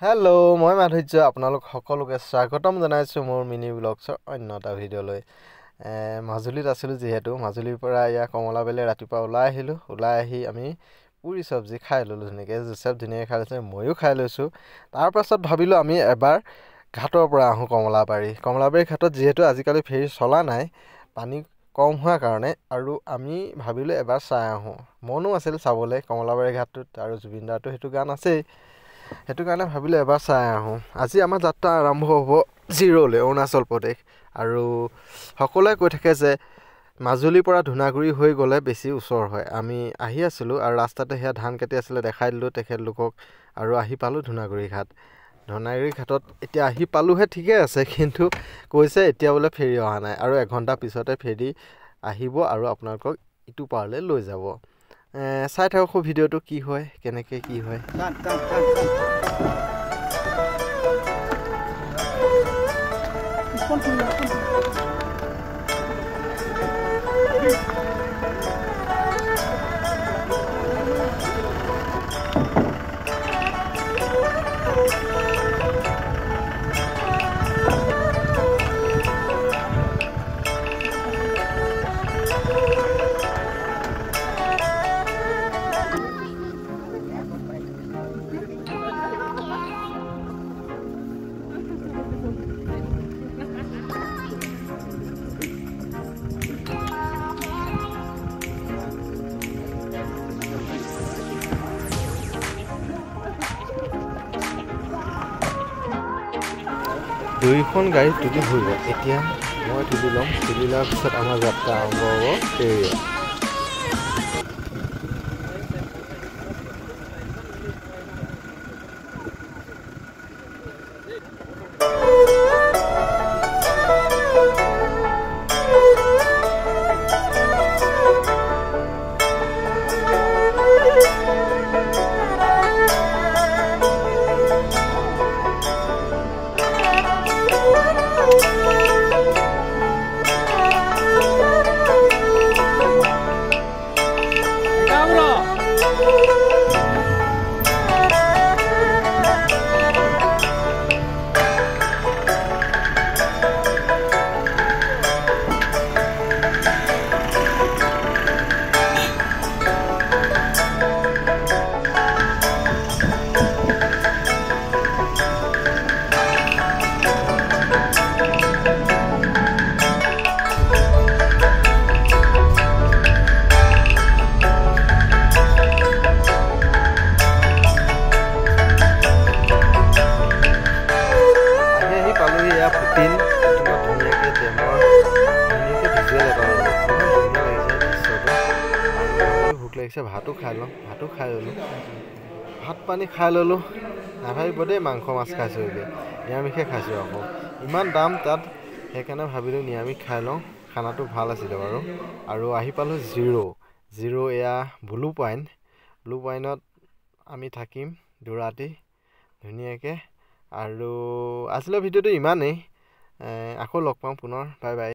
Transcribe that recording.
Hello' মই মাধুৰ্য আপোনালোক সকলোকে স্বাগতম জনাইছোঁ মোৰ মিনি ব্লগছৰ অন্য এটা ভিডিঅ'লৈ। মাজুলীত আছিলোঁ যিহেতু মাজুলীৰ পৰা ইয়াৰ কমলাবাৰীলৈ ৰাতিপুৱা ওলাই আহি আমি পুৰি চব্জি খাই ল'লোঁ ধুনীয়াকৈ। জোচেফ ধুনীয়াকৈ খাই লৈছে, ময়ো খাই লৈছোঁ। তাৰপাছত ভাবিলোঁ আমি এবাৰ ঘাটৰ পৰা আহোঁ কমলাবাৰী ঘাটত যিহেতু আজিকালি ফেৰী চলা নাই, পানী কম হোৱাৰ কাৰণে, আৰু আমি ভাবিলোঁ এবাৰ চাই আহোঁ। মনো আছিল চাবলৈ কমলাবাৰী ঘাটটোত, আৰু জুবিন দাৰতো সেইটো গান আছেই, সেইটো কাৰণে ভাবিলোঁ এবাৰ চাই আহোঁ। আজি আমাৰ যাত্ৰা আৰম্ভ হ'ব জিৰ'লৈ, অৰুণাচল প্ৰদেশ। আৰু সকলোৱে কৈ থাকে যে মাজুলীৰ পৰা ধূনাগুৰি হৈ গ'লে বেছি ওচৰ হয়। আমি আহি আছিলোঁ আৰু ৰাস্তাতে সেয়া ধান কাটি আছিলে, দেখাই দিলোঁ তেখেতলোকক, আৰু আহি পালোঁ ধূনাগুৰি ঘাট। ধূনাগুৰি ঘাটত এতিয়া আহি পালোঁহে, ঠিকে আছে, কিন্তু কৈছে এতিয়া বোলে ফেৰী অহা নাই, আৰু এঘণ্টা পিছতে ফেৰী আহিব আৰু আপোনালোকক ইটো পাৰলৈ লৈ যাব। চাই থাকক ভিডিঅ'টো, কি হয়, কেনেকৈ কি হয়। দুইখন গাড়ী তুলি হৈ গ'ল, এতিয়া মই তুলি ল'ম। তুলি লোৱাৰ পিছত আমাৰ যাত্ৰা আৰম্ভ হ'ব ফেৰীত। ভোক লাগিছে, ভাতো খাই ল'লোঁ। ভাত পানী খাই ল'লোঁ। নাভাবিব দেই মাংস মাছ খাইছোঁ বুলি, নিৰামিষে খাইছোঁ আকৌ। ইমান দাম তাত, সেইকাৰণে ভাবিলোঁ নিৰামিষ খাই লওঁ। খানাটো ভাল আছিলে বাৰু। আৰু আহি পালোঁ জিৰ' এয়া ব্লু পইণ্টত আমি থাকিম দুৰাতি ধুনীয়াকৈ। আৰু আজিলৈ ভিডিঅ'টো ইমানেই। আকৌ লগ পাম পুনৰ, বাই বাই।